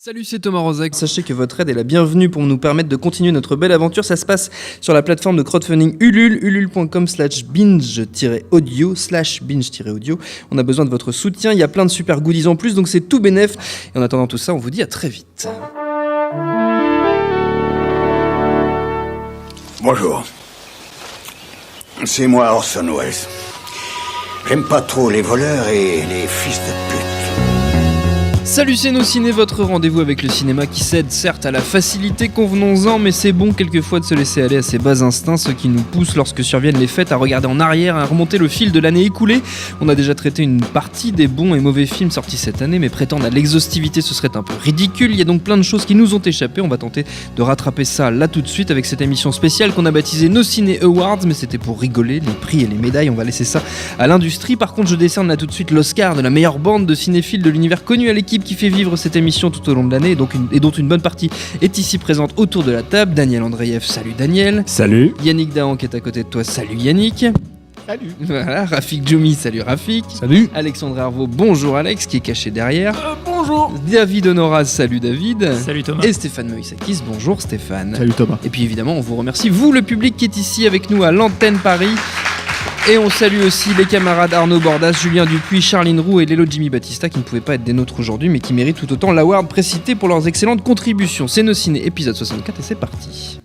Salut, c'est Thomas Rozek. Sachez que votre aide est la bienvenue pour nous permettre de continuer notre belle aventure. Ça se passe sur la plateforme de crowdfunding Ulule, ulule.com/binge-audio. On a besoin de votre soutien. Il y a plein de super goodies en plus, donc c'est tout bénef. Et en attendant tout ça, on vous dit à très vite. Bonjour. C'est moi Orson Welles. J'aime pas trop les voleurs et les fils de pute. Salut, c'est Nos Ciné, votre rendez-vous avec le cinéma qui cède certes à la facilité, convenons-en, mais c'est bon quelquefois de se laisser aller à ses bas instincts, ceux qui nous poussent lorsque surviennent les fêtes à regarder en arrière, à remonter le fil de l'année écoulée. On a déjà traité une partie des bons et mauvais films sortis cette année, mais prétendre à l'exhaustivité ce serait un peu ridicule. Il y a donc plein de choses qui nous ont échappé, on va tenter de rattraper ça là tout de suite avec cette émission spéciale qu'on a baptisée Nos Ciné Awards, mais c'était pour rigoler, les prix et les médailles, on va laisser ça à l'industrie. Par contre, je décerne là tout de suite l'Oscar de la meilleure bande de cinéphiles de l'univers connu à l'équipe qui fait vivre cette émission tout au long de l'année et dont une bonne partie est ici présente autour de la table. Daniel Andreev, salut Daniel. Salut. Yannick Dahan qui est à côté de toi, salut Yannick. Salut. Voilà, Rafik Djoumi, salut Rafik. Salut. Alexandre Hervaux, bonjour Alex qui est caché derrière. Bonjour. David Honoraz, salut David. Salut Thomas. Et Stéphane Moïsakis, bonjour Stéphane. Salut Thomas. Et puis évidemment, on vous remercie, vous le public qui est ici avec nous à l'antenne Paris. Et on salue aussi les camarades Arnaud Bordas, Julien Dupuis, Charline Roux et Lélo Jimmy Battista qui ne pouvaient pas être des nôtres aujourd'hui mais qui méritent tout autant l'award précité pour leurs excellentes contributions. C'est Nos Ciné, épisode 64 et c'est parti.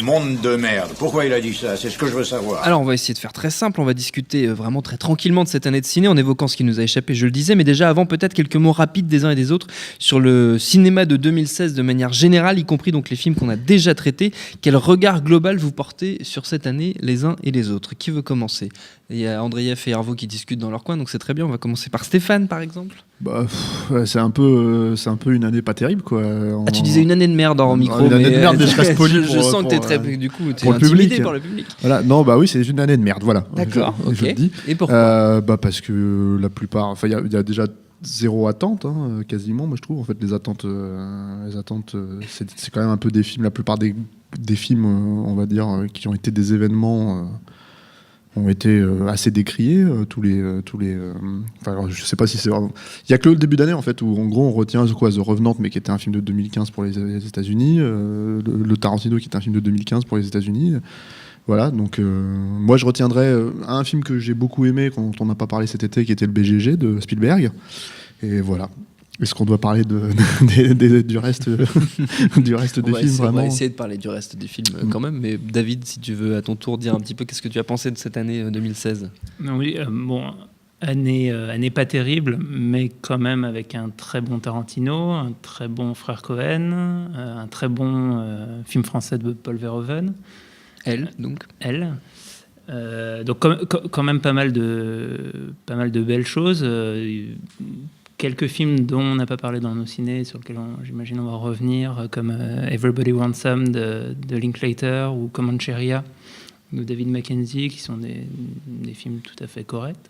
Monde de merde. Pourquoi il a dit ça? C'est ce que je veux savoir. Alors on va essayer de faire très simple, on va discuter vraiment très tranquillement de cette année de ciné en évoquant ce qui nous a échappé, je le disais, mais déjà avant peut-être quelques mots rapides des uns et des autres sur le cinéma de 2016 de manière générale, y compris donc les films qu'on a déjà traités. Quel regard global vous portez sur cette année les uns et les autres? Qui veut commencer? Il y a Andreev et Hervaux qui discutent dans leur coin, donc c'est très bien, on va commencer par Stéphane par exemple. C'est un peu une année pas terrible quoi. Ah, tu disais une année de merde en micro, une mais année de merde, je reste poli je sens que t'es très, du coup, t'es pour le intimidé public. par le public. Voilà, non bah oui, c'est une année de merde, voilà. D'accord, je le dis. Et pourquoi? Parce que la plupart, enfin il y a déjà zéro attente, quasiment. Moi je trouve en fait les attentes, c'est quand même un peu des films. La plupart des films, on va dire, qui ont été des événements. Ont été assez décriés, tous les alors, je sais pas si c'est vraiment... Il y a que le début d'année en fait où en gros on retient The Revenant, mais qui était un film de 2015 pour les États-Unis, le Tarantino qui était un film de 2015 pour les États-Unis. Voilà, donc moi je retiendrai un film que j'ai beaucoup aimé quand on n'a pas parlé cet été, qui était le BGG de Spielberg. Et voilà. Est-ce qu'on doit parler du reste, du reste des films vraiment? On va essayer de parler du reste des films quand même, mais David, si tu veux à ton tour dire un petit peu qu'est-ce que tu as pensé de cette année 2016. Oui, année pas terrible, mais quand même avec un très bon Tarantino, un très bon Frère Cohen, un très bon film français de Paul Verhoeven. Donc quand même pas mal de belles choses. Quelques films dont on n'a pas parlé dans nos ciné, sur lesquels j'imagine on va revenir, comme Everybody Wants Some de Linklater ou Comancheria de David Mackenzie, qui sont des films tout à fait corrects.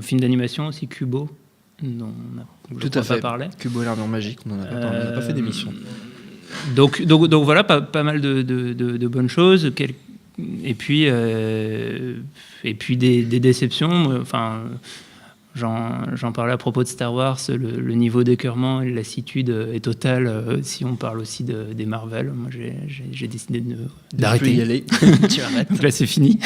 Film d'animation aussi, Kubo, dont on n'a pas parlé. Kubo et l'armure magique, on n'a pas fait d'émission. Donc voilà, pas mal de bonnes choses. Et puis des déceptions. Enfin... J'en parlais à propos de Star Wars, le niveau d'écœurement et de lassitude est total si on parle aussi des Marvel. Moi, j'ai décidé d'arrêter. Tu peux y aller. Tu arrêtes. Donc là, c'est fini.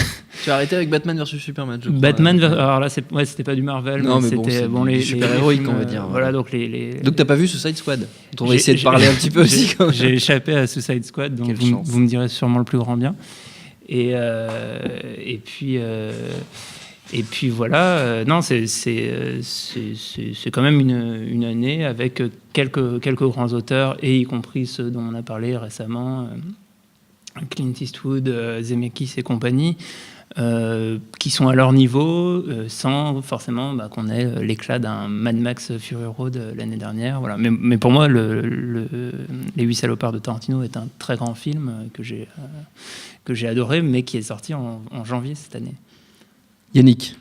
Tu as arrêté avec Batman vs Superman, je crois. Alors là, c'était pas du Marvel, non, mais c'était les super-héroïques, on va dire. Voilà, donc Donc t'as pas vu Suicide Squad? On va essayer de parler un petit peu aussi. J'ai échappé à Suicide Squad, donc vous me direz sûrement le plus grand bien. Et puis voilà, non, c'est quand même une année avec quelques grands auteurs, et y compris ceux dont on a parlé récemment, Clint Eastwood, Zemeckis et compagnie, qui sont à leur niveau, sans forcément qu'on ait l'éclat d'un Mad Max Fury Road l'année dernière. Voilà. Mais pour moi, Les 8 salopards de Tarantino est un très grand film que j'ai adoré, mais qui est sorti en janvier cette année. Yannick.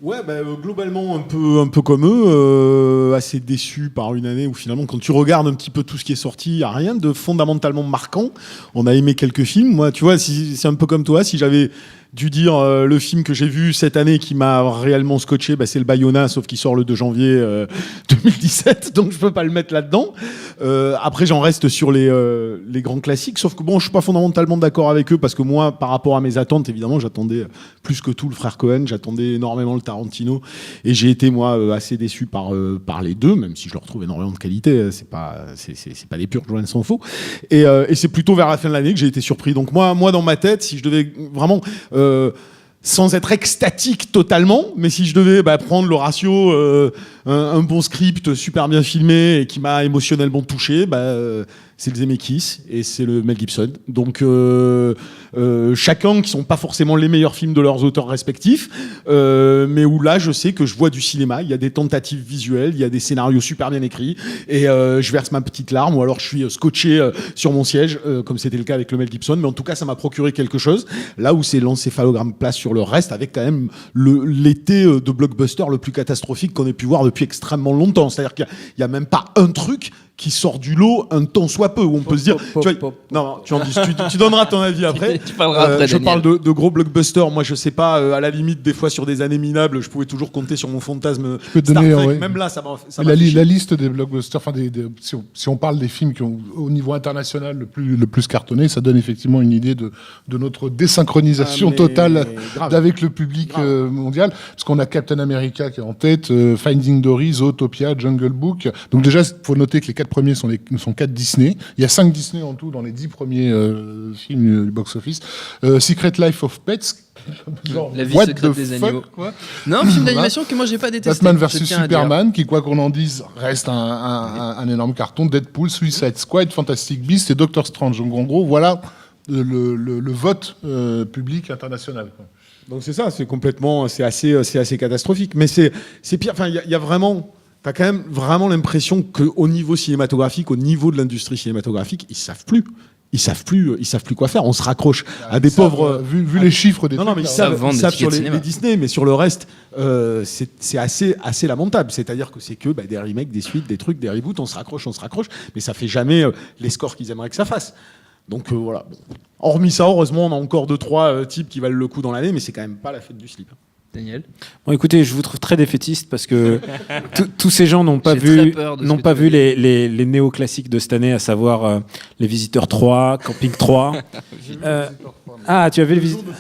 Ouais, globalement un peu comme eux, assez déçu par une année où finalement quand tu regardes un petit peu tout ce qui est sorti, il n'y a rien de fondamentalement marquant. On a aimé quelques films. Moi, tu vois, c'est un peu comme toi, si j'avais dû dire le film que j'ai vu cette année qui m'a réellement scotché, c'est le Bayona, sauf qu'il sort le 2 janvier 2017, donc je peux pas le mettre là-dedans. Après, j'en reste sur les grands classiques, sauf que bon, je suis pas fondamentalement d'accord avec eux parce que moi, par rapport à mes attentes, évidemment, j'attendais plus que tout le frère Cohen, j'attendais énormément le Tarantino, et j'ai été moi assez déçu par les deux, même si je leur trouve énormément de qualité. C'est pas des purs joints sans faux. Et c'est plutôt vers la fin de l'année que j'ai été surpris. Donc moi, dans ma tête, si je devais vraiment sans être extatique totalement, mais si je devais prendre le ratio, un bon script super bien filmé et qui m'a émotionnellement touché, c'est le Zemeckis et c'est le Mel Gibson. Donc chacun qui sont pas forcément les meilleurs films de leurs auteurs respectifs, mais où là je sais que je vois du cinéma, il y a des tentatives visuelles, il y a des scénarios super bien écrits, et je verse ma petite larme, ou alors je suis scotché sur mon siège, comme c'était le cas avec le Mel Gibson, mais en tout cas ça m'a procuré quelque chose, là où c'est l'encéphalogramme place sur le reste, avec quand même l'été de blockbuster le plus catastrophique qu'on ait pu voir depuis extrêmement longtemps. C'est-à-dire qu'il y a même pas un truc qui sort du lot un tant soit peu, où on peut se dire... Non, tu donneras ton avis après. Tu parleras après, je Daniel. parle de gros blockbusters. Moi, je sais pas, à la limite, des fois, sur des années minables, je pouvais toujours compter sur mon fantasme Je peux te Star donner, Trek. ouais. Même là, ça m'a La fait chier. liste des blockbusters, si on parle des films qui ont au niveau international le plus cartonné, ça donne effectivement une idée de notre désynchronisation totale grave. avec le public mondial, parce qu'on a Captain America qui est en tête, Finding Dory, Zootopia, Jungle Book. Donc déjà, il faut noter que les 4 premiers sont 4 Disney. Il y a 5 Disney en tout dans les 10 premiers films du box-office. Secret Life of Pets. Genre, La vie what secrète the des fuck, animaux. quoi. Non, film d'animation que moi j'ai pas détesté. Batman je vs tiens à Superman, qui, quoi qu'on en dise, reste un énorme carton. Deadpool, Suicide Squad, Fantastic Beasts et Doctor Strange. Donc en gros, voilà le vote public international, quoi. Donc c'est ça, c'est assez catastrophique. Mais c'est pire. Enfin, il y a vraiment... T'as quand même vraiment l'impression qu'au niveau cinématographique, au niveau de l'industrie cinématographique, ils savent plus quoi faire. On se raccroche à des pauvres. Vu les chiffres des Non, mais ils savent savent, vendre des sur tickets de les cinéma. Disney, mais sur le reste, c'est assez lamentable. C'est-à-dire que c'est que des remakes, des suites, des trucs, des reboots, on se raccroche, mais ça fait jamais les scores qu'ils aimeraient que ça fasse. Donc voilà. Bon. Hormis ça, heureusement, on a encore 2-3 types qui valent le coup dans l'année, mais c'est quand même pas la fête du slip. Daniel. Bon, écoutez, je vous trouve très défaitiste parce que tous ces gens n'ont pas J'ai très vu, peur de ce que tu vu vas dire. les néoclassiques de cette année, à savoir Les Visiteurs 3, Camping 3. Ah, tu as vu Les Visiteurs?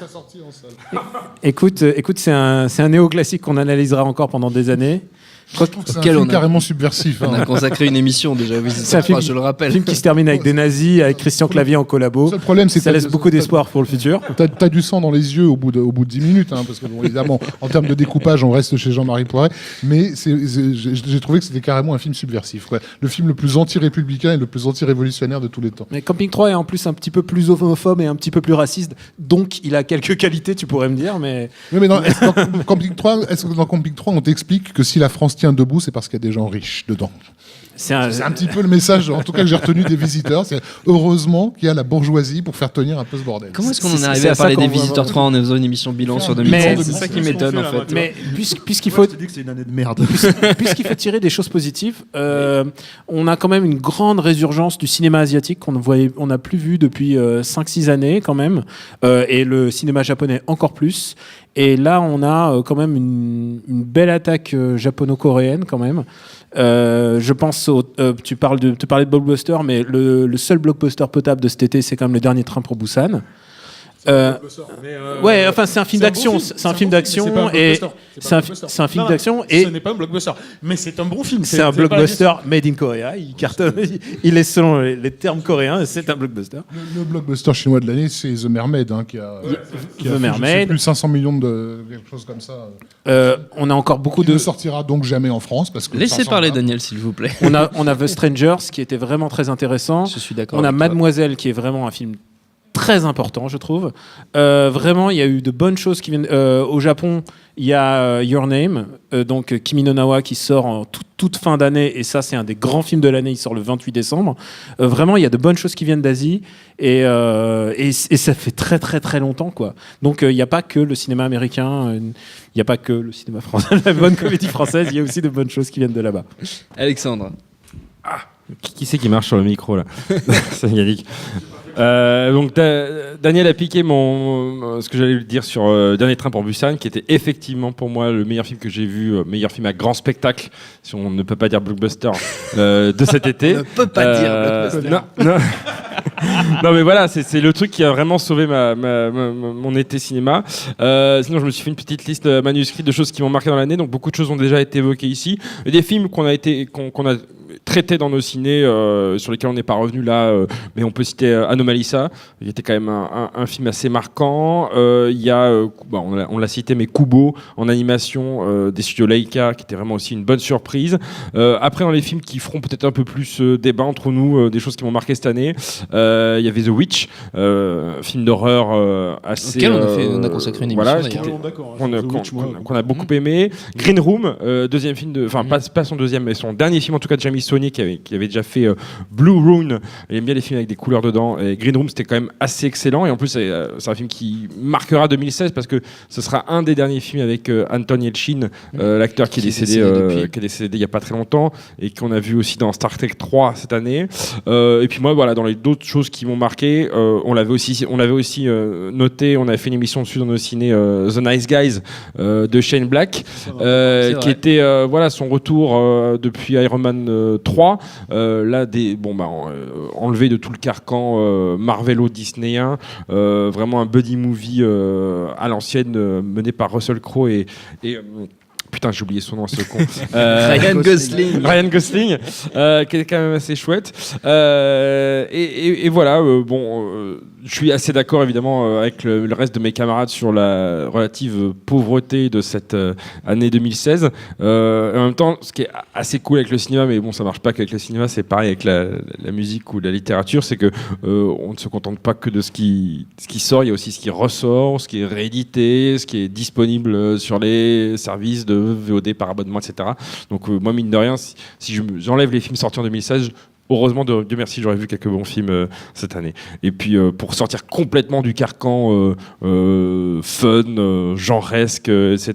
Écoute, c'est un néoclassique qu'on analysera encore pendant des années. C'est un Auquel film on a- carrément subversif. On a consacré une émission déjà, oui, C'est un film, je le rappelle. film qui se termine avec des nazis, avec Christian Clavier en collabo. Le seul problème, c'est que Ça laisse beaucoup d'espoir pour le futur. T'as du sang dans les yeux au bout de 10 minutes, hein, parce que bon, évidemment, en termes de découpage, on reste chez Jean-Marie Poiret, mais j'ai trouvé que c'était carrément un film subversif, quoi. Le film le plus anti-républicain et le plus anti-révolutionnaire de tous les temps. Mais Camping 3 est en plus un petit peu plus homophobe et un petit peu plus raciste, donc il a quelques qualités, tu pourrais me dire, mais... Oui, mais est-ce que dans Camping 3, on t'explique que si la France tient debout, c'est parce qu'il y a des gens riches dedans? C'est un... C'est un petit peu le message, en tout cas, que j'ai retenu des visiteurs. C'est heureusement qu'il y a la bourgeoisie pour faire tenir un peu ce bordel. Comment est-ce qu'on en C'est est arrivé à à ça parler qu'on des voit Visiteurs 3 en faisant une émission bilan sur 2000? Mais- C'est ça qui m'étonne en fait. Mais puisqu'il faut... Je te dis que c'est une année de merde. Puisqu'il faut tirer des choses positives, on a quand même une grande résurgence du cinéma asiatique on n'a plus vu depuis 5-6 années quand même, et le cinéma japonais encore plus. Et là, on a quand même une belle attaque japono-coréenne quand même. Je pense tu parlais de blockbuster, mais le seul blockbuster potable de cet été, c'est quand même Le Dernier Train pour Busan. Ouais, enfin c'est un film d'action, c'est un film d'action et c'est un film d'action et ce n'est pas un blockbuster, mais c'est un bon film. c'est un blockbuster made in Korea. Il cartonne, il est selon les termes coréens, c'est un blockbuster. Le blockbuster chinois de l'année, c'est The Mermaid, hein, qui a The fait, Mermaid. je sais plus 500 millions de quelque chose comme ça. On a encore beaucoup Qui ne de. sortira donc jamais en France parce que Laissez 500 parler grammes. Daniel, s'il vous plaît. On a The Strangers qui était vraiment très intéressant. Je suis d'accord. On a avec toi. Mademoiselle qui est vraiment un film très important, je trouve. Vraiment, il y a eu de bonnes choses qui viennent. Au Japon, il y a Your Name, donc Kimi no Na wa qui sort en toute fin d'année, et ça, c'est un des grands films de l'année. Il sort le 28 décembre. Vraiment, il y a de bonnes choses qui viennent d'Asie, et ça fait très très très longtemps, quoi. Donc, il n'y a pas que le cinéma américain, il n'y a pas que le cinéma français, la bonne comédie française. Il y a aussi de bonnes choses qui viennent de là-bas. Alexandre. Qui c'est qui marche sur le micro là? C'est Yannick. Donc Daniel a piqué ce que j'allais lui dire sur Dernier train pour Busan, qui était effectivement pour moi le meilleur film que j'ai vu, meilleur film à grand spectacle, si on ne peut pas dire blockbuster, de cet été. On ne peut pas dire blockbuster. Non. Non mais voilà, c'est le truc qui a vraiment sauvé mon été cinéma. Sinon je me suis fait une petite liste manuscrite de choses qui m'ont marqué dans l'année, donc beaucoup de choses ont déjà été évoquées ici. Et des films qu'on a traités dans nos ciné, sur lesquels on n'est pas revenu là, mais on peut citer Anomalisa, qui était quand même un film assez marquant. Il y a, on l'a cité, mais Kubo en animation des studios Leica, qui était vraiment aussi une bonne surprise. Après, dans les films qui feront peut-être un peu plus débat entre nous, des choses qui m'ont marqué cette année, il y avait The Witch, film d'horreur assez... Auquel on a consacré une émission, d'ailleurs. Qu'on a beaucoup aimé. Green Room, deuxième film enfin pas son deuxième, mais son dernier film en tout cas de Jamie Sony, qui avait déjà fait Blue Rune. Il aime bien les films avec des couleurs dedans. Et Green Room, c'était quand même assez excellent. Et en plus, c'est un film qui marquera 2016 parce que ce sera un des derniers films avec Anton Yelchin, l'acteur qui est décédé il y a pas très longtemps et qu'on a vu aussi dans Star Trek 3 cette année. Et puis moi, voilà, dans les d'autres choses qui m'ont marqué, on l'avait aussi noté. On avait fait une émission dessus dans nos ciné, The Nice Guys de Shane Black, qui était son retour depuis Iron Man 3. Là, enlevé de tout le carcan Marvelo-disneyen, vraiment un buddy movie à l'ancienne, mené par Russell Crowe et putain, j'ai oublié son nom, ce con. Ryan Gosling, qui est quand même assez chouette. Et voilà, je suis assez d'accord évidemment avec le reste de mes camarades sur la relative pauvreté de cette année 2016. En même temps, ce qui est assez cool avec le cinéma, mais bon, ça marche pas qu'avec le cinéma, c'est pareil avec la musique ou la littérature, c'est que on ne se contente pas que de ce qui sort, il y a aussi ce qui ressort, ce qui est réédité, ce qui est disponible sur les services de VOD par abonnement, etc. Donc moi, mine de rien, si j'enlève les films sortis en 2016, heureusement, Dieu merci, j'aurais vu quelques bons films cette année. Et puis, pour sortir complètement du carcan fun, genresque, etc.,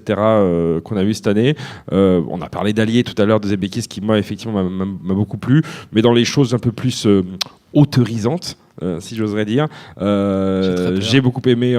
qu'on a vu cette année, on a parlé d'Allier tout à l'heure, de Zemeckis, qui, moi, effectivement, m'a beaucoup plu. Mais dans les choses un peu plus autorisantes, si j'oserais dire. J'ai beaucoup aimé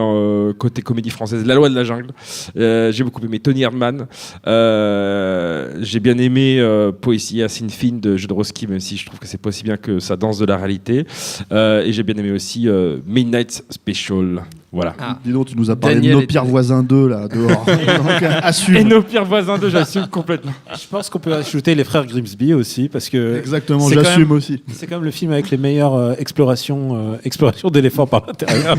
côté comédie française La Loi de la Jungle. J'ai beaucoup aimé Tony Erdmann. J'ai bien aimé Poesia Sin Fin de Jodorowsky, même si je trouve que c'est pas aussi bien que sa danse de la réalité. Et j'ai bien aimé aussi Midnight Special. Voilà. Dis donc, tu nous as parlé de Nos Pires Voisins 2 là dehors. Donc, assume. Et Nos Pires Voisins 2, j'assume complètement. Je pense qu'on peut ajouter Les Frères Grimsby aussi, parce que exactement, j'assume aussi. C'est quand même le film avec les meilleures explorations d'éléphants par l'intérieur.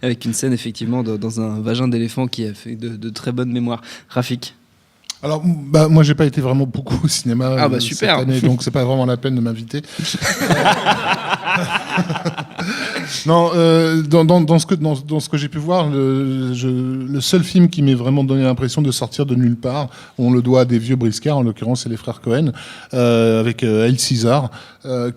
Avec une scène effectivement dans un vagin d'éléphant qui a fait de très bonnes mémoires. Rafik. Alors, moi, j'ai pas été vraiment beaucoup au cinéma super. cette année, donc c'est pas vraiment la peine de m'inviter. Non, dans ce que j'ai pu voir, le seul film qui m'ait vraiment donné l'impression de sortir de nulle part, on le doit à des vieux briscards, en l'occurrence c'est les frères Cohen, avec El César,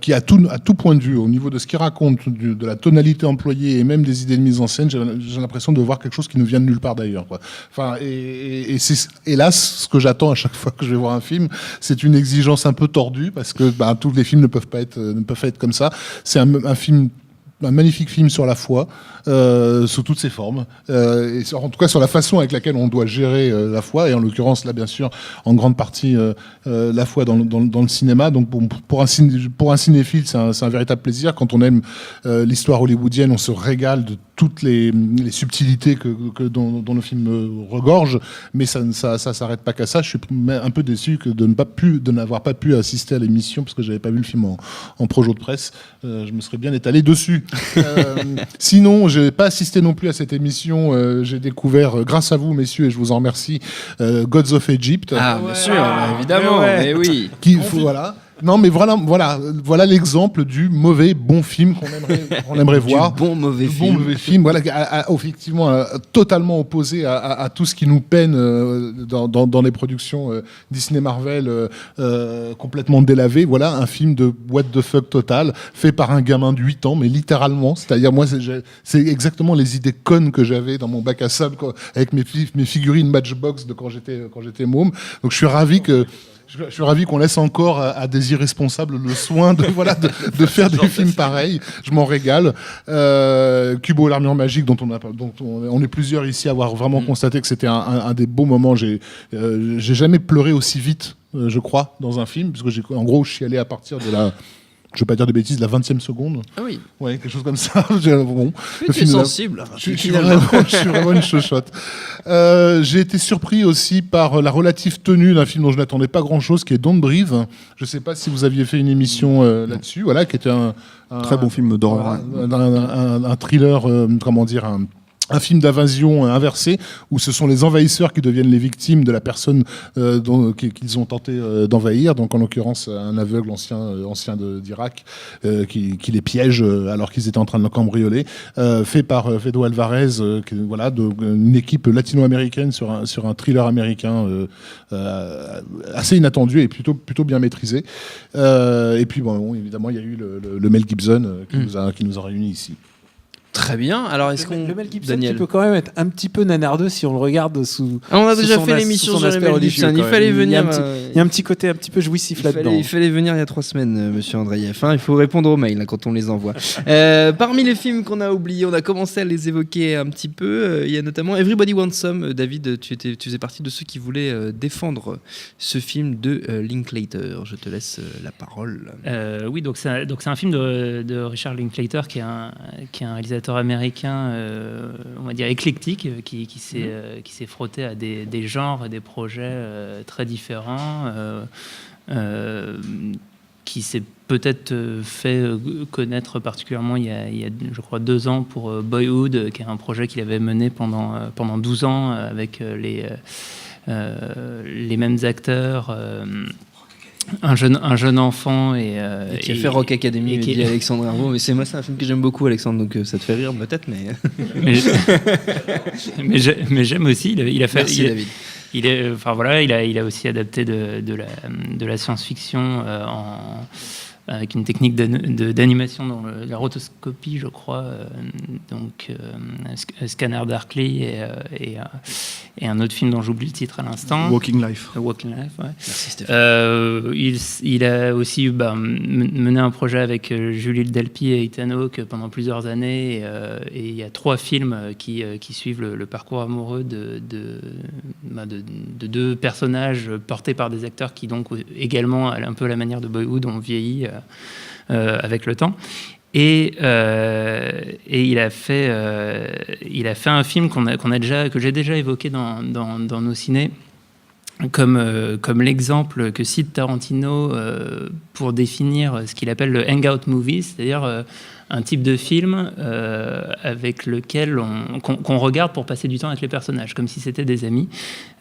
qui à tout point de vue, au niveau de ce qu'il raconte, de la tonalité employée et même des idées de mise en scène, j'ai l'impression de voir quelque chose qui nous vient de nulle part d'ailleurs, quoi. Enfin, et c'est hélas ce que j'attends à chaque fois que je vais voir un film, c'est une exigence un peu tordue parce que tous les films ne peuvent pas être comme ça. C'est un magnifique film sur la foi, sous toutes ses formes, et en tout cas sur la façon avec laquelle on doit gérer la foi, et en l'occurrence là bien sûr en grande partie la foi dans le cinéma. Donc pour un cinéphile c'est un véritable plaisir. Quand on aime l'histoire hollywoodienne, on se régale de toutes les subtilités dont nos films regorgent, mais ça s'arrête pas qu'à ça. Je suis un peu déçu de n'avoir pas pu assister à l'émission parce que j'avais pas vu le film en projo de presse. Je me serais bien étalé dessus. Sinon, je n'ai pas assisté non plus à cette émission. J'ai découvert, grâce à vous, messieurs, et je vous en remercie, Gods of Egypt. Ah, bien sûr, évidemment. Mais oui. Voilà. Non, mais voilà l'exemple du mauvais bon film qu'on aimerait voir. Du bon mauvais film. Voilà, effectivement, totalement opposé à tout ce qui nous peine dans les productions Disney Marvel complètement délavées. Voilà, un film de what the fuck total, fait par un gamin de 8 ans, mais littéralement. C'est-à-dire, moi, c'est exactement les idées connes que j'avais dans mon bac à sable, avec mes figurines Matchbox de quand j'étais môme. Donc, je suis ravi que Je suis ravi qu'on laisse encore à des irresponsables le soin de faire des films pareils. Je m'en régale. Kubo, l'armure magique, dont on est plusieurs ici à avoir vraiment constaté que c'était un des beaux moments. J'ai jamais pleuré aussi vite, je crois, dans un film, parce que en gros, je suis allé à partir de la... Je ne vais pas dire de bêtises, la 20e seconde. Ah oui. Ouais, quelque chose comme ça. Bon, le film sensible. Je suis vraiment une chochotte. J'ai été surpris aussi par la relative tenue d'un film dont je n'attendais pas grand-chose, qui est Don't Breathe. Je ne sais pas si vous aviez fait une émission là-dessus, voilà, qui était un très bon film d'horreur. Un thriller, comment dire, un film d'invasion inversé où ce sont les envahisseurs qui deviennent les victimes de la personne qu'ils ont tenté d'envahir, donc en l'occurrence un aveugle ancien d'Irak qui les piège alors qu'ils étaient en train de le cambrioler, fait par Fede Alvarez, une équipe latino-américaine sur un thriller américain assez inattendu et plutôt bien maîtrisé. Et puis bon, évidemment il y a eu le Mel Gibson qui nous a réunis ici. Très bien. Alors, est-ce qu'on... Le Mel Gibson, Daniel, qui peut quand même être un petit peu nanardeux si on le regarde sous. On a sous déjà son fait l'émission sur le Mel Gibson. Il quand fallait même. venir. Il y a un petit côté un petit peu jouissif là-dedans. Il fallait venir il y a 3 semaines, monsieur Andreev. Il faut répondre aux mails quand on les envoie. Parmi les films qu'on a oubliés, on a commencé à les évoquer un petit peu. Il y a notamment Everybody Wants Some. David, tu faisais partie de ceux qui voulaient défendre ce film de Linklater. Je te laisse la parole. Oui, donc c'est un film de Richard Linklater qui est un réalisateur américain, on va dire éclectique, qui s'est frotté à des genres et des projets très différents, qui s'est peut-être fait connaître particulièrement il y a, je crois, 2 ans pour Boyhood, qui est un projet qu'il avait mené pendant 12 ans avec les mêmes acteurs. Un jeune enfant et qui a fait Rock Academy, qui est Alexandre Herbeau. Mais c'est un film que j'aime beaucoup, Alexandre, donc ça te fait rire peut-être, mais j'aime aussi. Il a fait. Merci, David. Il a aussi adapté de la science-fiction avec une technique d'animation dans la rotoscopie, je crois, Scanner Darkly et un autre film dont j'oublie le titre à l'instant. Walking Life. Walking Life, ouais. Merci Stéphane. Il a aussi mené un projet avec Julie Delpy et Ethan Hawke pendant plusieurs années, et il y a 3 films qui suivent le parcours amoureux de 2 personnages portés par des acteurs qui donc également, un peu à la manière de Boyhood, ont vieilli avec le temps. Et il a fait un film que j'ai déjà évoqué dans nos cinés comme l'exemple que cite Tarantino pour définir ce qu'il appelle le hangout movie, c'est-à-dire un type de film avec lequel qu'on regarde pour passer du temps avec les personnages, comme si c'était des amis.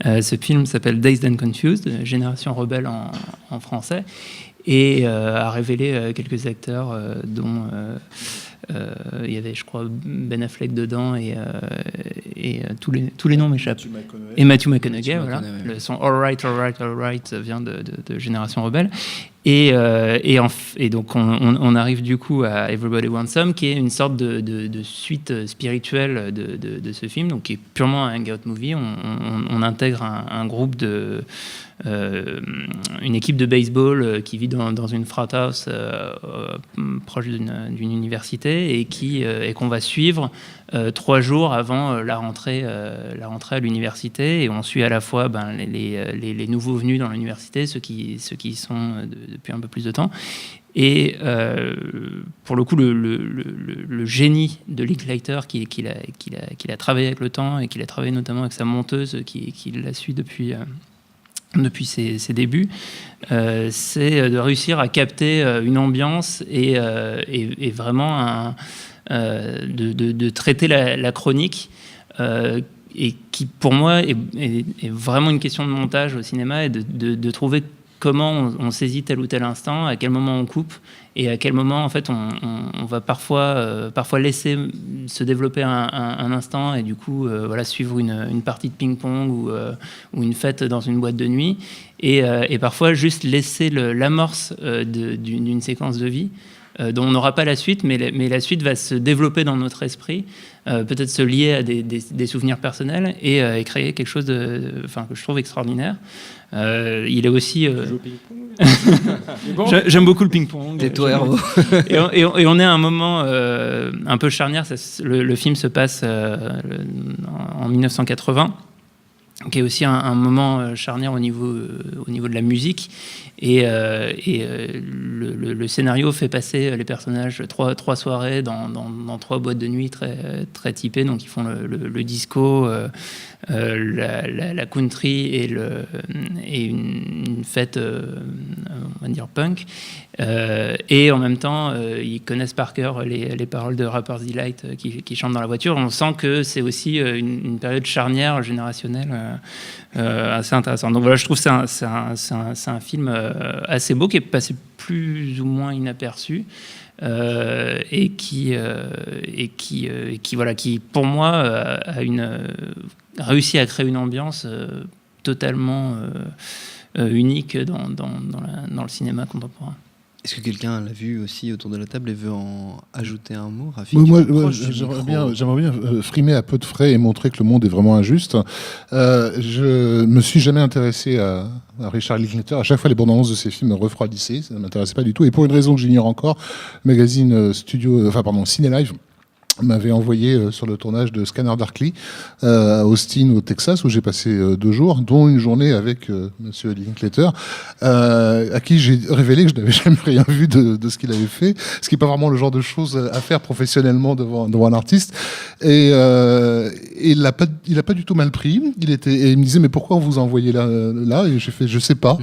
Ce film s'appelle Dazed and Confused, Génération Rebelle en français, et a révélé quelques acteurs dont il y avait, je crois, Ben Affleck dedans, et tous les noms m'échappent. Et Matthew McConaughey, voilà. Son All Right vient de Génération Rebelle. Et donc on arrive du coup à Everybody Wants Some, qui est une sorte de suite spirituelle de ce film, donc qui est purement un hangout movie. On intègre un groupe une équipe de baseball qui vit dans une frat house proche d'une université, et qu'on va suivre 3 jours avant la rentrée à l'université, et on suit à la fois les nouveaux venus dans l'université, ceux qui y sont depuis un peu plus de temps, et pour le coup le génie de Linklater qu'il a travaillé avec le temps, et qu'il a travaillé notamment avec sa monteuse qui la suit depuis ses débuts, c'est de réussir à capter une ambiance et vraiment de traiter la chronique, et qui pour moi est vraiment une question de montage au cinéma, et de trouver comment on saisit tel ou tel instant, à quel moment on coupe, et à quel moment en fait on va parfois laisser se développer un instant, et du coup suivre une partie de ping-pong ou une fête dans une boîte de nuit, et parfois juste laisser l'amorce d'une séquence de vie dont on n'aura pas la suite, mais la suite va se développer dans notre esprit, peut-être se lier à des souvenirs personnels et créer quelque chose que je trouve extraordinaire. Il est aussi... J'aime beaucoup le ping-pong. Tais-toi, Hervé. Et on est à un moment un peu charnière. Le film se passe en 1980, qui est aussi un moment charnière au niveau de la musique. Et le scénario fait passer les personnages trois soirées dans 3 boîtes de nuit très, très typées. Donc ils font le disco, la country et une fête, on va dire punk. Et en même temps, ils connaissent par cœur les paroles de Rapper's Delight qui chantent dans la voiture. On sent que c'est aussi une période charnière générationnelle assez intéressante. Donc voilà, je trouve que c'est un film assez beau qui est passé plus ou moins inaperçu. Et qui pour moi a réussi à créer une ambiance totalement unique dans le cinéma contemporain. Est-ce que quelqu'un l'a vu aussi autour de la table et veut en ajouter un mot, Rafik? Moi, j'aimerais bien frimer à peu de frais et montrer que le monde est vraiment injuste. Je me suis jamais intéressé à Richard Linklater. À chaque fois, les bandes annonces de ses films me refroidissaient. Ça ne m'intéressait pas du tout. Et pour une raison que j'ignore encore, le magazine Ciné Live m'avait envoyé sur le tournage de Scanner Darkly à Austin, au Texas, où j'ai passé 2 jours, dont une journée avec Monsieur Linklater, à qui j'ai révélé que je n'avais jamais rien vu de ce qu'il avait fait, ce qui n'est pas vraiment le genre de choses à faire professionnellement devant un artiste. Et il l'a pas du tout mal pris. Et il me disait, mais pourquoi on vous a envoyé là? Et j'ai fait, je sais pas.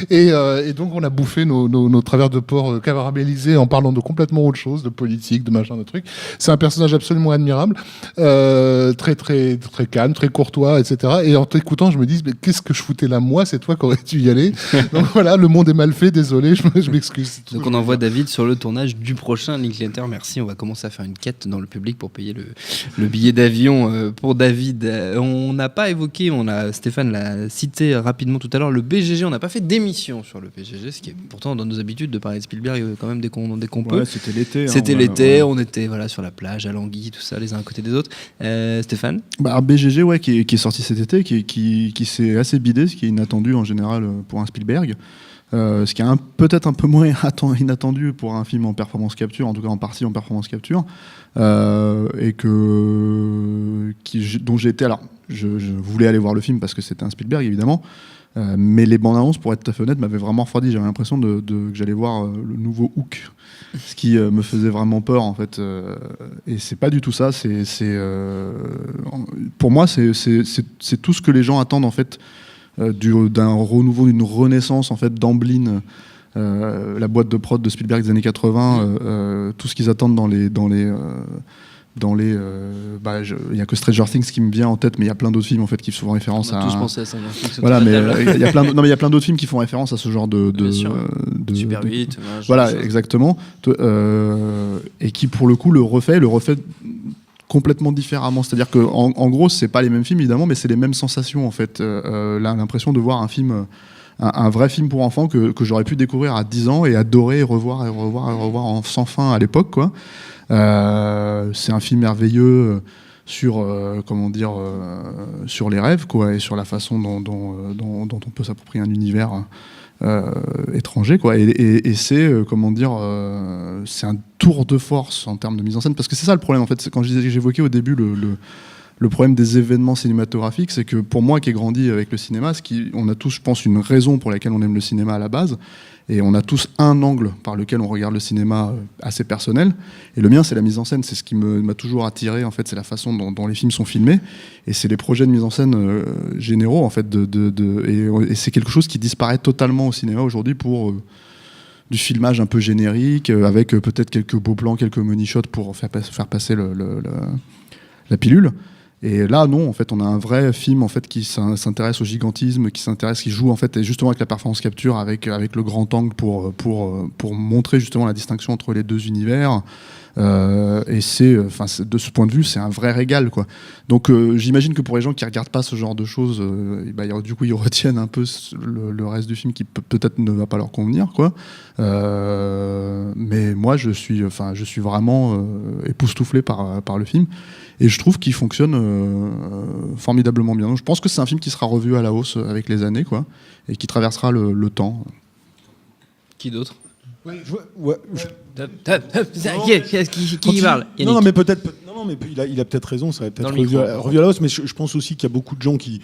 et donc on a bouffé nos travers de porc caramélisés en parlant de complètement autre chose, de politique, de machin, de trucs. C'est un personnage absolument admirable, très très très calme, très courtois, etc. Et en t'écoutant, je me dis, mais qu'est-ce que je foutais là, moi? C'est toi qui aurais dû y aller. Donc voilà, le monde est mal fait, désolé, je m'excuse. Donc on envoie David sur le tournage du prochain Linklater. Merci, on va commencer à faire une quête dans le public pour payer le billet d'avion pour David. On n'a pas évoqué, Stéphane l'a cité rapidement tout à l'heure, le BGG. On n'a pas fait d'émission sur le BGG, ce qui est pourtant dans nos habitudes de parler de Spielberg quand même dès qu'on peut. Ouais, c'était l'été. C'était l'été, on était sur la plage, à Languille, tout ça, les uns à côté des autres. Stéphane? BGG, qui est sorti cet été, qui s'est assez bidé, ce qui est inattendu en général pour un Spielberg. Ce qui est peut-être un peu moins inattendu pour un film en performance capture, en tout cas en partie en performance capture, et dont j'ai été... Alors, je voulais aller voir le film parce que c'était un Spielberg, évidemment, mais les bandes annonces, pour être tout à fait honnête, m'avaient vraiment refroidi. J'avais l'impression que j'allais voir le nouveau Hook, ce qui me faisait vraiment peur, en fait. Et c'est pas du tout ça. Pour moi, c'est tout ce que les gens attendent, en fait, d'un renouveau, d'une renaissance, en fait, d'Amblin, la boîte de prod de Spielberg des années 80, tout ce qu'ils attendent il y a que Stranger Things qui me vient en tête, mais il y a plein d'autres films en fait qui font référence à. On a tous pensé à Stranger Things. Voilà, mais il y a plein d'autres films qui font référence à ce genre de Super 8. Voilà, exactement. Et qui pour le coup le refait complètement différemment. C'est-à-dire que en gros, c'est pas les mêmes films évidemment, mais c'est les mêmes sensations en fait. L'impression de voir un film. Un vrai film pour enfants que j'aurais pu découvrir à 10 ans et adorer et revoir sans fin à l'époque, quoi. C'est un film merveilleux sur sur les rêves, quoi, et sur la façon dont on peut s'approprier un univers étranger, quoi. Et c'est c'est un tour de force en termes de mise en scène, parce que c'est ça le problème en fait. C'est quand j'évoquais au début le problème des événements cinématographiques, c'est que pour moi qui ai grandi avec le cinéma, on a tous, je pense, une raison pour laquelle on aime le cinéma à la base, et on a tous un angle par lequel on regarde le cinéma assez personnel, et le mien c'est la mise en scène, c'est ce qui m'a toujours attiré en fait, c'est la façon dont les films sont filmés, et c'est les projets de mise en scène généraux en fait, et c'est quelque chose qui disparaît totalement au cinéma aujourd'hui pour du filmage un peu générique, avec peut-être quelques beaux plans, quelques money shots pour faire passer la pilule. Et là, non, en fait, on a un vrai film en fait qui s'intéresse au gigantisme, qui joue en fait et justement avec la performance capture, avec le grand angle pour montrer justement la distinction entre les deux univers. Et de ce point de vue, c'est un vrai régal, quoi. Donc, j'imagine que pour les gens qui regardent pas ce genre de choses, du coup, ils retiennent un peu le reste du film qui peut-être ne va pas leur convenir, quoi. Mais moi, je suis vraiment époustouflé par le film. Et je trouve qu'il fonctionne formidablement bien. Donc, je pense que c'est un film qui sera revu à la hausse avec les années, quoi, et qui traversera le temps. Qui d'autre? Qui parle? Non, mais peut-être. Non, mais il a peut-être raison. Ça va peut-être revu à la hausse. Mais je pense aussi qu'il y a beaucoup de gens qui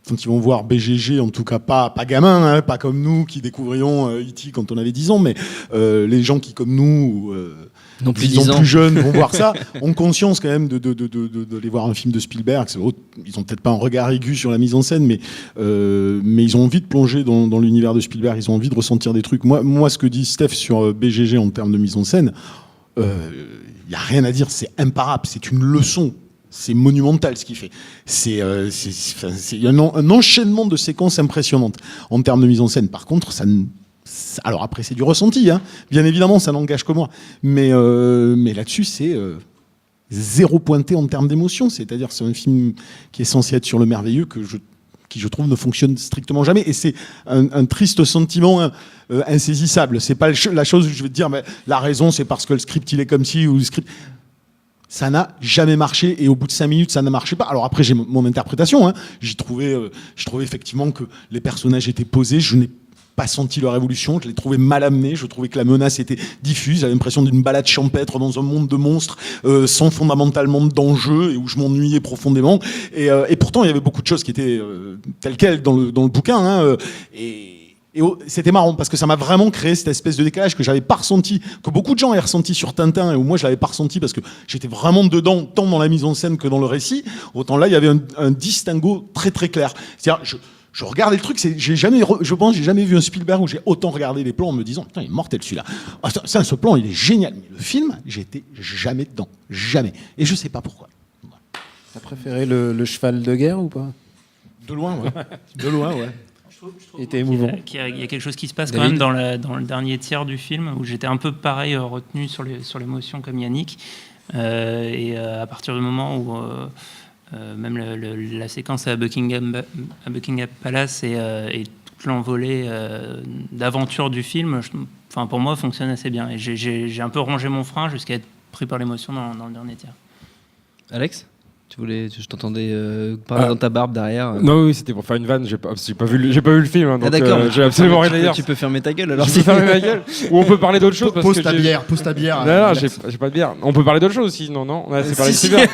quand ils vont voir BGG, en tout cas pas gamin, hein, pas comme nous qui découvrions E.T. quand on avait 10 ans, mais les gens qui, comme nous, non plus plus jeunes, vont voir ça, ont conscience quand même d'aller voir un film de Spielberg. Ils ont peut-être pas un regard aigu sur la mise en scène, mais ils ont envie de plonger dans l'univers de Spielberg, ils ont envie de ressentir des trucs. Moi, ce que dit Steph sur BGG en termes de mise en scène, il n'y a rien à dire, c'est imparable, c'est une leçon. C'est monumental ce qu'il fait. C'est un enchaînement de séquences impressionnantes en termes de mise en scène. Par contre, alors après c'est du ressenti, hein. Bien évidemment, ça n'engage que moi. Mais là-dessus, c'est zéro pointé en termes d'émotion. C'est-à-dire c'est un film qui est censé être sur le merveilleux qui je trouve ne fonctionne strictement jamais. Et c'est un triste sentiment insaisissable. C'est pas la chose où je vais te dire, mais la raison c'est parce que le script il est comme ci ou le script. Ça n'a jamais marché et au bout de 5 minutes, ça ne marchait pas. Alors après, j'ai mon interprétation. Hein. Je trouvais effectivement que les personnages étaient posés. Je n'ai pas senti leur évolution. Je les trouvais mal amenés. Je trouvais que la menace était diffuse. J'avais l'impression d'une balade champêtre dans un monde de monstres sans fondamentalement d'enjeux et où je m'ennuyais profondément. Et pourtant, il y avait beaucoup de choses qui étaient telles quelles dans le bouquin. Hein, et c'était marrant parce que ça m'a vraiment créé cette espèce de décalage que j'avais pas ressenti, que beaucoup de gens avaient ressenti sur Tintin et où moi je l'avais pas ressenti parce que j'étais vraiment dedans, tant dans la mise en scène que dans le récit. Autant là, il y avait un distinguo très très clair. C'est-à-dire, je regardais le truc, je pense que j'ai jamais vu un Spielberg où j'ai autant regardé les plans en me disant putain, il est mortel celui-là. Ce plan, il est génial. Mais le film, j'étais jamais dedans, jamais. Et je sais pas pourquoi. T'as préféré le cheval de guerre ou pas? De loin, ouais. De loin, ouais. Était émouvant. Il y a quelque chose qui se passe quand même dans le dernier tiers du film où j'étais un peu pareil retenu sur l'émotion comme Yannick. À partir du moment où même la séquence à Buckingham Palace et toute l'envolée d'aventure du film, pour moi, fonctionne assez bien. Et j'ai un peu rongé mon frein jusqu'à être pris par l'émotion dans le dernier tiers. Alex ? Je t'entendais parler dans ta barbe derrière. Non, oui, c'était pour faire une vanne. J'ai pas vu le film. Hein, donc, d'accord. J'ai absolument rien à dire. Tu peux fermer ta gueule alors. Je peux fermer ma gueule. Ou on peut parler d'autre chose. Pose ta bière. Non, j'ai pas de bière. On peut parler d'autre chose aussi. Non, on a assez parlé de Spielberg.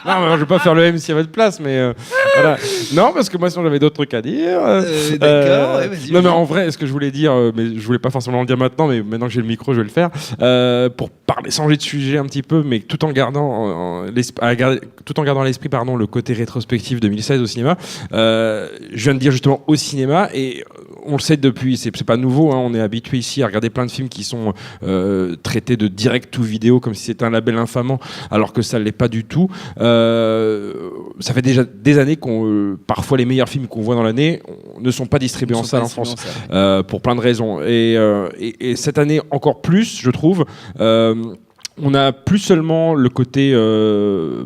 Non, mais je vais pas faire le MC à votre place, mais voilà. Non, parce que moi, sinon, j'avais d'autres trucs à dire. D'accord. Ouais, vas-y. Non, mais en vrai, ce que je voulais dire, mais je voulais pas forcément le dire maintenant, mais maintenant que j'ai le micro, je vais le faire. Pour changer de sujet un petit peu, mais tout en gardant à l'esprit le côté rétrospectif 2016 au cinéma. Je viens de dire justement au cinéma, et on le sait depuis, c'est pas nouveau, hein, on est habitué ici à regarder plein de films qui sont traités de direct to vidéo comme si c'était un label infamant, alors que ça l'est pas du tout. Ça fait déjà des années qu'on parfois les meilleurs films qu'on voit dans l'année ne sont pas distribués en salle en France, pour plein de raisons. Et cette année encore plus, je trouve. On n'a plus seulement le côté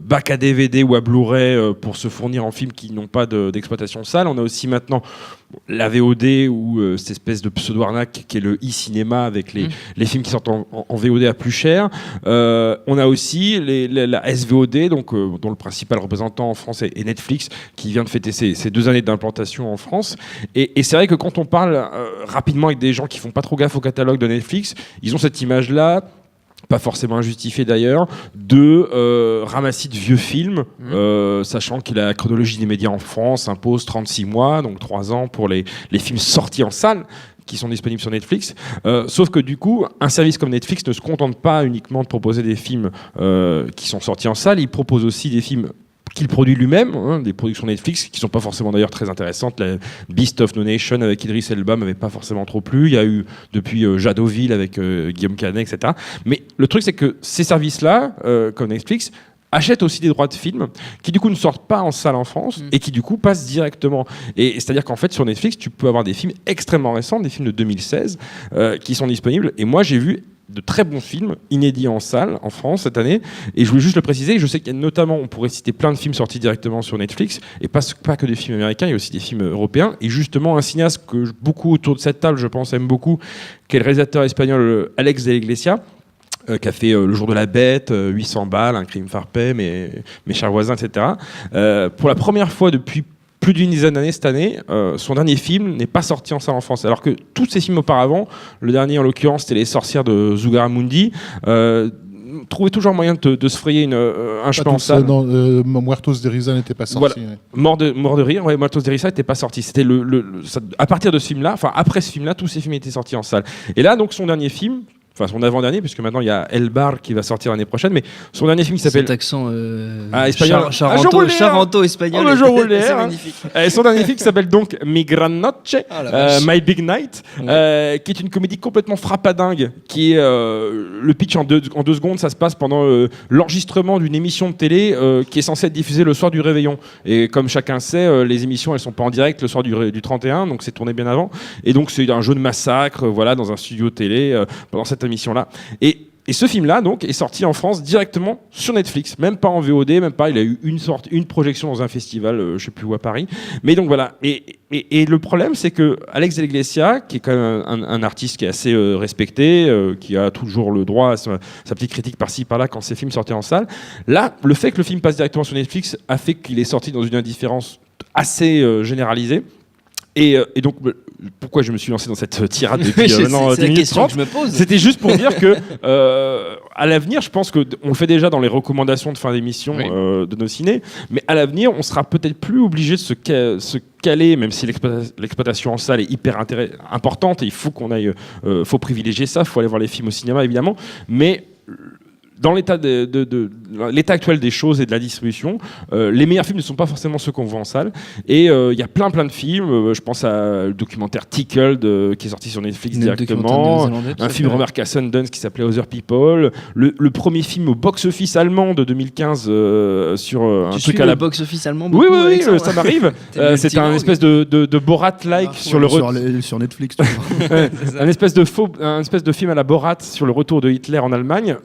bac à DVD ou à Blu-ray pour se fournir en films qui n'ont pas d'exploitation salle. On a aussi maintenant la VOD ou cette espèce de pseudo-arnaque qui est le e-cinéma avec les films qui sortent en VOD à plus cher. On a aussi la SVOD, donc, dont le principal représentant en France est Netflix, qui vient de fêter ses 2 années d'implantation en France. Et c'est vrai que quand on parle rapidement avec des gens qui font pas trop gaffe au catalogue de Netflix, ils ont cette image-là, pas forcément injustifié d'ailleurs, de ramassis de vieux films, sachant que la chronologie des médias en France impose 36 mois, donc 3 ans pour les films sortis en salle, qui sont disponibles sur Netflix. Sauf que du coup, un service comme Netflix ne se contente pas uniquement de proposer des films qui sont sortis en salle, il propose aussi des films qu'il produit lui-même, hein, des productions Netflix qui sont pas forcément d'ailleurs très intéressantes. La Beast of No Nation avec Idris Elba m'avait pas forcément trop plu. Il y a eu depuis Jadoville avec Guillaume Canet, etc. Mais le truc c'est que ces services-là, comme Netflix, achètent aussi des droits de films qui du coup ne sortent pas en salle en France et qui du coup passent directement. Et c'est-à-dire qu'en fait sur Netflix tu peux avoir des films extrêmement récents, des films de 2016 qui sont disponibles. Et moi j'ai vu de très bons films inédits en salle en France cette année, et je voulais juste le préciser. Je sais qu'il y a notamment, on pourrait citer plein de films sortis directement sur Netflix, et pas que des films américains, il y a aussi des films européens. Et justement un cinéaste que beaucoup autour de cette table je pense aiment beaucoup, qui est le réalisateur espagnol Alex de la Iglesia, qui a fait Le Jour de la Bête, 800 balles, Un crime parfait, mes chers voisins, etc. Pour la première fois depuis plus d'une dizaine d'années cette année, son dernier film n'est pas sorti en salle en France. Alors que tous ses films auparavant, le dernier en l'occurrence c'était Les Sorcières de Zugarramundi, trouvait toujours moyen de se frayer un chemin en salle. Muertos de Risa n'était pas sorti. Voilà. Mort de rire, ouais, Muertos de Risa n'était pas sorti. C'était à partir de ce film-là, enfin après ce film-là, tous ces films étaient sortis en salle. Et là, donc son dernier film, enfin son avant-dernier, puisque maintenant il y a El Bar qui va sortir l'année prochaine, mais son dernier film qui s'appelle... Cet accent espagnol. Charanto-espagnol. C'est magnifique. Son dernier film qui s'appelle donc Mi Gran Noche, My Big Night, qui est une comédie complètement frappadingue, qui est le pitch en deux secondes. Ça se passe pendant l'enregistrement d'une émission de télé qui est censée être diffusée le soir du réveillon. Et comme chacun sait, les émissions elles sont pas en direct le soir du 31, donc c'est tourné bien avant. Et donc c'est un jeu de massacre, voilà, dans un studio télé pendant cette émission-là. Et ce film-là, donc, est sorti en France directement sur Netflix, même pas en VOD, même pas. Il a eu une projection dans un festival, je sais plus où à Paris. Mais donc voilà. Et le problème, c'est que Alex de la Iglesia, qui est quand même un artiste qui est assez respecté, qui a toujours le droit à sa petite critique par-ci par-là quand ses films sortaient en salle. Là, le fait que le film passe directement sur Netflix a fait qu'il est sorti dans une indifférence assez généralisée. Et donc, pourquoi je me suis lancé dans cette tirade depuis maintenant 10 minutes 30 C'était juste pour dire que, à l'avenir, je pense qu'on le fait déjà dans les recommandations de fin d'émission de nos ciné, mais à l'avenir, on sera peut-être plus obligé de se caler, même si l'exploitation en salle est hyper importante, et il faut faut privilégier ça, il faut aller voir les films au cinéma, évidemment, mais... Dans l'état l'état actuel des choses et de la distribution, les meilleurs films ne sont pas forcément ceux qu'on voit en salle. Et il y a plein de films. Je pense à le documentaire Tickled qui est sorti sur Netflix directement. Un film remarqué à Sundance qui s'appelait Other People. Le premier film au box-office allemand de 2015 sur un truc à la box-office allemand. Oui, ça m'arrive. C'était un espèce de Borat-like sur sur Netflix. un espèce de film à la Borat sur le retour de Hitler en Allemagne.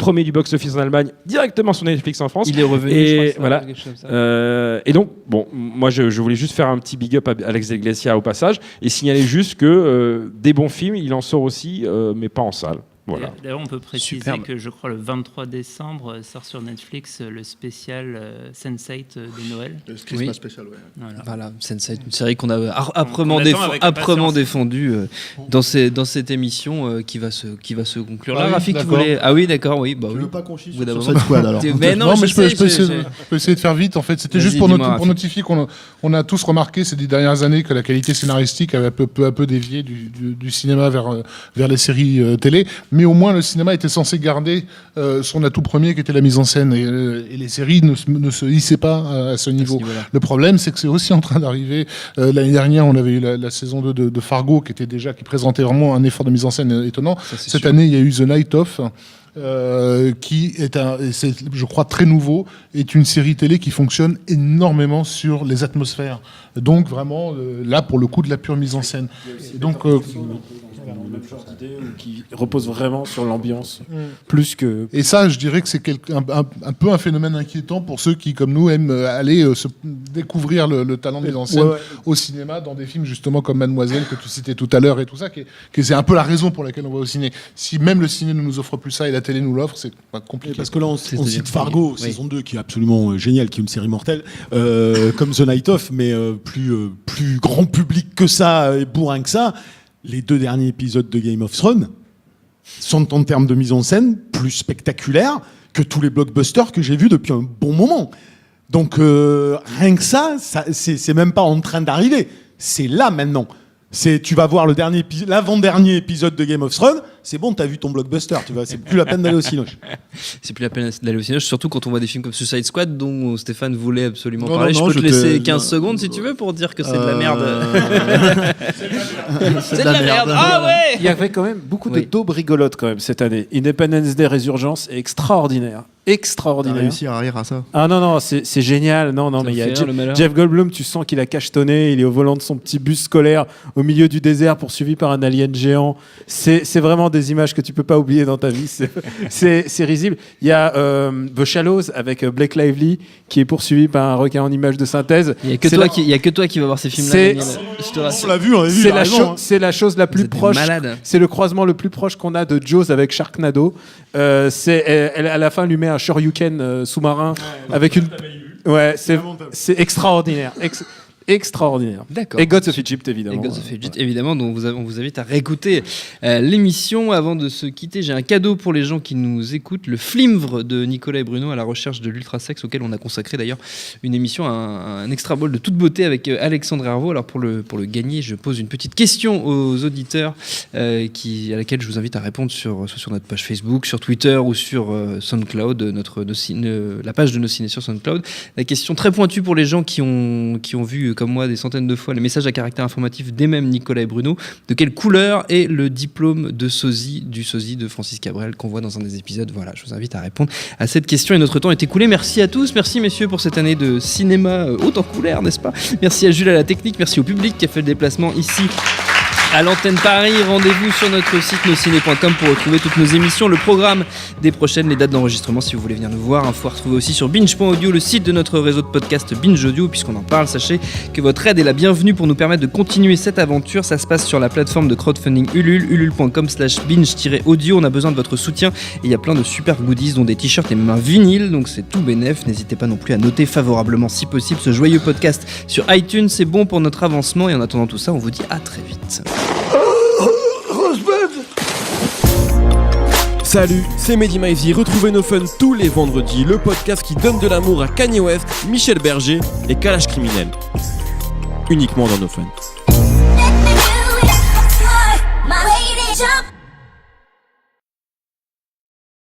Premier du box-office en Allemagne, directement sur Netflix en France. Il est revenu, et je crois, voilà. Et donc, bon, moi je voulais juste faire un petit big up à Alex de la Iglesia au passage et signaler juste que des bons films, il en sort aussi, mais pas en salle. Voilà. D'ailleurs, on peut préciser que je crois le 23 décembre sort sur Netflix le spécial Sense8 de Noël. Le Christmas spécial, ouais. Voilà, Sense8, une série qu'on a âprement défendue dans cette émission qui va se conclure. Là, Rafik, tu voulais... Ah oui, d'accord, oui. Bah, je oui. veux pas qu'on chie sur cette squad alors. Mais non, mais je peux essayer de faire vite. En fait, c'était juste pour notifier qu'on a tous remarqué ces 10 dernières années que la qualité scénaristique avait peu à peu dévié du cinéma vers les séries télé. Mais au moins, le cinéma était censé garder son atout premier, qui était la mise en scène. Et les séries ne se hissaient pas à ce niveau. Le problème, c'est que c'est aussi en train d'arriver. L'année dernière, on avait eu la saison 2 de Fargo, qui présentait vraiment un effort de mise en scène étonnant. Cette année, il y a eu The Night Of, qui est je crois très nouveau, est une série télé qui fonctionne énormément sur les atmosphères. Donc vraiment, là, pour le coup, de la pure mise en scène. Et donc... qui repose vraiment sur l'ambiance plus que... Et ça, je dirais que c'est un peu un phénomène inquiétant pour ceux qui, comme nous, aiment aller découvrir le talent de mise en scène au cinéma, dans des films justement comme Mademoiselle, que tu citais tout à l'heure et tout ça, que c'est un peu la raison pour laquelle on va au ciné. Si même le ciné ne nous offre plus ça et la télé nous l'offre, c'est pas compliqué. Parce que là, on cite Fargo, saison 2, qui est absolument génial, qui est une série mortelle, comme The Night Of, mais plus grand public que ça et bourrin que ça. Les 2 derniers épisodes de Game of Thrones sont en termes de mise en scène plus spectaculaires que tous les blockbusters que j'ai vus depuis un bon moment. Donc rien que ça, c'est même pas en train d'arriver. C'est là maintenant. Tu vas voir l'avant-dernier épisode de Game of Thrones, c'est bon, t'as vu ton blockbuster, tu vois, c'est plus la peine d'aller au cinoche. C'est plus la peine d'aller au cinéma, surtout quand on voit des films comme Suicide Squad dont Stéphane voulait absolument Non, parler. non, je peux te laisser non. 15 secondes si tu veux pour dire que c'est de la merde. C'est de la merde. Ah ouais. Il y avait quand même beaucoup de Oui. daubes rigolotes quand même cette année. Independence Day Résurgence est extraordinaire. T'as Extraordinaire. réussi à rire à ça. Ah non, c'est génial. Non, Ça mais il y me a fait rire, le malheur. Jeff Goldblum, tu sens qu'il a cachetonné, il est au volant de son petit bus scolaire au milieu du désert poursuivi par un alien géant. C'est vraiment des images que tu peux pas oublier dans ta vie. C'est risible. Il y a The Shallows avec Blake Lively qui est poursuivi par un requin en images de synthèse. Il y a que C'est toi la- qui va voir ces films-là. C'est- Daniel. Je te On rassure. l'a vu, C'est il a raison, hein. c'est la chose la Vous plus êtes des proche. malades. C'est le croisement le plus proche qu'on a de Jaws avec Sharknado. Elle, à la fin, lui met un shoryuken sous-marin avec une. Ouais, c'est extraordinaire. Extraordinaire. D'accord. Et Gods of Egypt, évidemment. Et Gods of Egypt, évidemment, dont on vous invite à réécouter l'émission. Avant de se quitter, j'ai un cadeau pour les gens qui nous écoutent, le Flimvre de Nicolas et Bruno à la recherche de l'ultrasex, auquel on a consacré d'ailleurs une émission, un extra ball de toute beauté avec Alexandre Herveau. Alors pour le gagner, je pose une petite question aux auditeurs à laquelle je vous invite à répondre soit sur notre page Facebook, sur Twitter ou sur SoundCloud, la page de Nos Ciné sur SoundCloud. La question très pointue pour les gens qui ont vu comme moi des centaines de fois les messages à caractère informatif des mêmes Nicolas et Bruno. De quelle couleur est le diplôme de sosie du sosie de Francis Cabrel qu'on voit dans un des épisodes? Voilà, je vous invite à répondre à cette question et notre temps est écoulé. Merci à tous, merci messieurs pour cette année de cinéma haute en couleur, n'est-ce pas? Merci à Jules à la technique, merci au public qui a fait le déplacement ici à l'antenne Paris. Rendez-vous sur notre site nosciné.com pour retrouver toutes nos émissions, le programme des prochaines, les dates d'enregistrement si vous voulez venir nous voir. Info à retrouver aussi sur binge.audio, le site de notre réseau de podcast Binge Audio. Puisqu'on en parle, sachez que votre aide est la bienvenue pour nous permettre de continuer cette aventure. Ça se passe sur la plateforme de crowdfunding Ulule, ulule.com/binge-audio. On a besoin de votre soutien et il y a plein de super goodies dont des t-shirts et même un vinyle, donc c'est tout bénef. N'hésitez pas non plus à noter favorablement si possible ce joyeux podcast sur iTunes, c'est bon pour notre avancement et en attendant tout ça, on vous dit à très vite. Salut, c'est Mehdi Maizy. Retrouvez nos fun tous les vendredis, le podcast qui donne de l'amour à Kanye West, Michel Berger et Kalash Criminel. Uniquement dans nos fun.